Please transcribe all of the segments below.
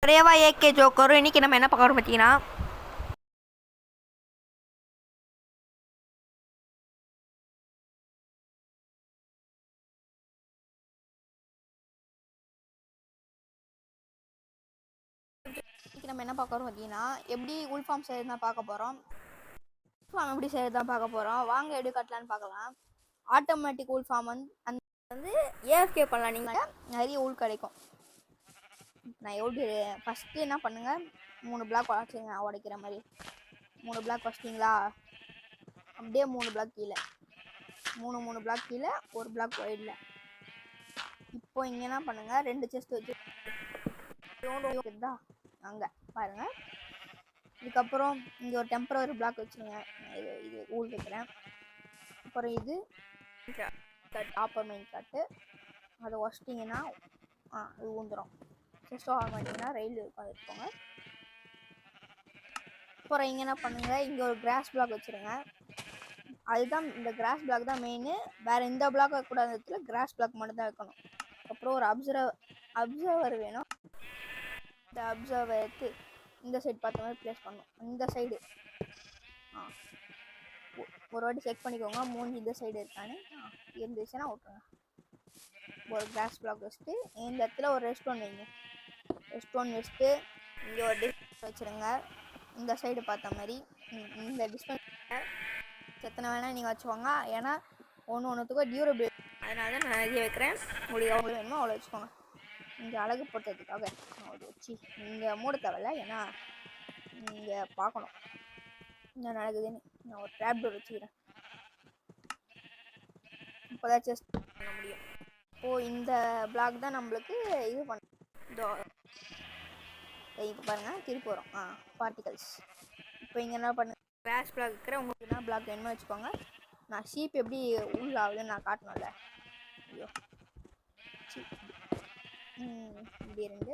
Rewa AK joker. இன்னைக்கு நம்ம என்ன பார்க்குறோம் பார்த்தீங்கன்னா, எப்படி உள் ஃபார்ம் செய்யறது தான் பார்க்க போகிறோம். ஃபார்ம் எப்படி செய்யறது தான் பார்க்க போகிறோம். வாங்க எப்படி கட்டலான்னு பார்க்கலாம். ஆட்டோமேட்டிக் உள் ஃபார்ம் வந்து ஏஎஃப்கே பண்ணலாம். நீங்கள் நிறைய உள் கிடைக்கும். நான் எப்படி ஃபஸ்ட்டு என்ன பண்ணுங்கள், 3 பிளாக் உடச்சிங்க. உடைக்கிற மாதிரி 3 பிளாக் வச்சிட்டிங்களா, அப்படியே 3 பிளாக் கீழே, 3 பிளாக் கீழே, 1 பிளாக் ஒயிடில். இப்போ இங்கே என்ன பண்ணுங்கள், 2 செஸ்ட் வச்சு அங்கே பாருங்கள். இதுக்கப்புறம் இங்கே ஒரு டெம்பரரி பிளாக் வச்சுருங்க. இது ஊல் வைக்கிறேன். அப்புறம் இது டாப்பர் மெயின் காட்டு, அதை வச்சிட்டிங்கன்னா இது ஊந்துடும். செஸ்ட் ஆன் பண்ணிங்கன்னா ரயில் உட்காந்துருக்கோங்க. அப்புறம் இங்கே என்ன பண்ணுங்கள், இங்கே ஒரு கிராஸ் பிளாக் வச்சுருங்க. அதுதான் இந்த கிராஸ் பிளாக் தான் மெயின். வேறு எந்த பிளாக் வைக்கக்கூடாத இடத்துல கிராஸ் பிளாக் மட்டும் தான் வைக்கணும். அப்புறம் ஒரு அப்சர்வர் வேணும். இந்த அப்சர்வர் எடுத்து இந்த சைடு பார்த்த மாதிரி ப்ளேஸ் பண்ணணும். இந்த சைடு ஒரு வாட்டி செக் பண்ணிக்கோங்க, மூணு இந்த சைடு இருக்கான்னு. இருந்துச்சுன்னா விட்டுருங்க. ஒரு கிராஸ் பிளாக் வச்சுட்டு இந்த இடத்துல ஒரு ரெஸ்டோன் வைங்க. ரெஸ்டோன் வச்சுட்டு இங்கே ஒரு டிஸ்பிளே வச்சுருங்க. இந்த சைடு பார்த்த மாதிரி இந்த டிஸ்பிளே எத்தனை வேணால் நீங்கள் வச்சுக்கோங்க. ஏன்னா ஒன்றுத்துக்கும் டியூரபிள், அதனால தான் நான் நிறைய வைக்கிறேன். உங்களுக்கு எவ்வளோ வேணுமோ அவ்வளோ வச்சுக்கோங்க. இங்கே அழகு போட்டதுக்காக அது வச்சு இங்கே மூட தேவையில்ல. ஏன்னா இங்கே பார்க்கணும் என்ன நடக்குதுன்னு. நான் ஒரு ட்ராப் டோர் வச்சுக்கிறேன். இப்போ தான் செஸ்ட் பண்ண முடியும். இப்போது இந்த பிளாக் தான் நம்மளுக்கு இது பண்ண. இப்போ பாருங்கள், திருப்பி வரும் பார்ட்டிகல்ஸ். இப்போ இங்கே என்ன பண்ணு, கிராஷ் பிளாக் இருக்கிற உங்களுக்கு என்ன பிளாக் வேணுமோ வச்சுக்கோங்க. நான் ஷீப் எப்படி உள்ள ஆகுதுன்னு நான் காட்டணும்ல. ஐயோ இப்படி இருந்து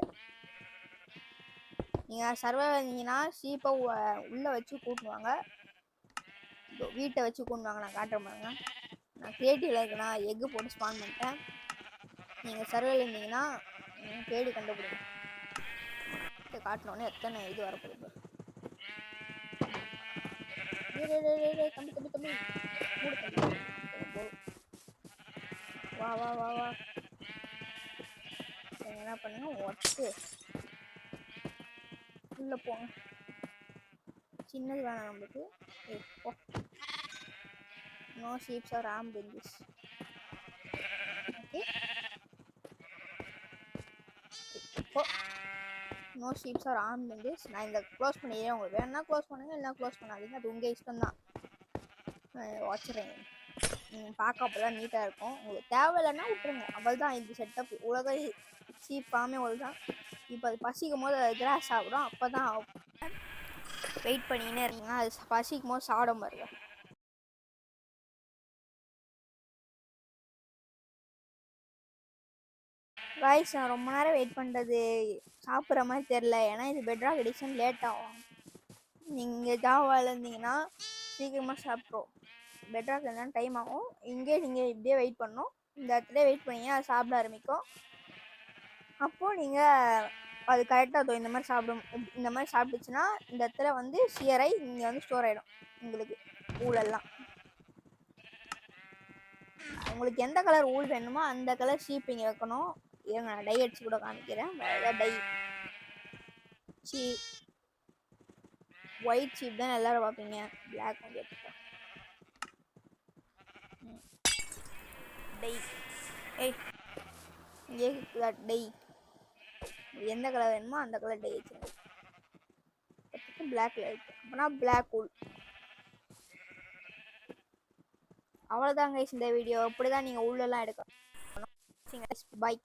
நீங்கள் சர்வே வந்தீங்கன்னா ஷீப்பை உள்ளே வச்சு கூட்டுவாங்க, வீட்டை வச்சு கூட்டுவாங்க. நான் காட்டுறேன் பாருங்க. நான் கிரியேட்டிவ்ல இருக்குன்னா எக்கு போட்டு ஸ்பான் பண்ணிட்டேன். நீங்கள் சர்வேல இருந்தீங்கன்னா தேடி கண்டுபிடிங்க. காட்டினோன்னே எத்தனை இது வரப்போகுது. தம்பி வா வா வா வா. என்ன பண்ணுங்க, ஒட்டு உள்ள போங்க. சின்னது வேணாம் நம்மளுக்கு. No sheeps are armed in this. Okay, இப்போ no sheeps are armed in this. நான் இந்த க்ளோஸ் பண்ணிடுறேன். உங்களுக்கு வேணா க்ளோஸ் பண்ணுங்க, இல்லைனா க்ளோஸ் பண்ணாதீங்க. அது உங்கள் இஷ்டம் தான். வச்சுறேன். பார்க்க அப்போ தான் நீட்டாக இருக்கும். உங்களுக்கு தேவையில்லைன்னா விட்டுருங்க. அவள் தான் இது செட்டப். உலக சீப் ஃபார்மே அவள் தான். இப்போ அது பசிக்கும் போது அது கிராஸ் சாப்பிடும். அப்போ தான் வெயிட் பண்ணிக்கினே இருக்கீங்கன்னா அது பசிக்கும் போது சாப்பிட பாருங்க. காய்ஸ், நான் ரொம்ப நேரம் வெயிட் பண்ணுறது சாப்பிட்ற மாதிரி தெரில. ஏன்னா இது பெட்ராக் எடிஷன் லேட் ஆகும். நீங்கள் ஜாவாவில் இருந்தீங்கன்னா சீக்கிரமாக சாப்பிட்றோம். பெட்ராக் இல்லைன்னா டைம் ஆகும். இங்கே நீங்கள் இப்படியே வெயிட் பண்ணணும். இந்த இடத்துல வெயிட் பண்ணிங்கன்னா அது சாப்பிட ஆரம்பிக்கும். அப்போது நீங்கள் அது கரெக்டாக இந்த மாதிரி சாப்பிடும். இந்த மாதிரி சாப்பிட்டுச்சுன்னா இந்த இடத்துல வந்து ஷியரை இங்கே வந்து ஸ்டோர் ஆகிடும். உங்களுக்கு ஊலெல்லாம் உங்களுக்கு எந்த கலர் ஊல் வேணுமோ அந்த கலர் ஷீப் இங்கே வைக்கணும். இருங்க, நான் டை அடிச்சு கூட காமிக்கிறேன். டை ஒயிட் ஷீப் தான் எல்லாரும் பார்ப்பீங்க. பிளாக் வந்து எடுத்துக்கோங்க. டை டை எந்த கலர் வேணுமோ அந்த கலர் டை வச்சுருங்க. பிளாக்ல இருக்கு அப்படின்னா பிளாக் ஊல். அவ்வளோதாங்க இந்த வீடியோ. இப்படி தான் நீங்கள் உள்ளெல்லாம் எடுக்கணும். பாய்.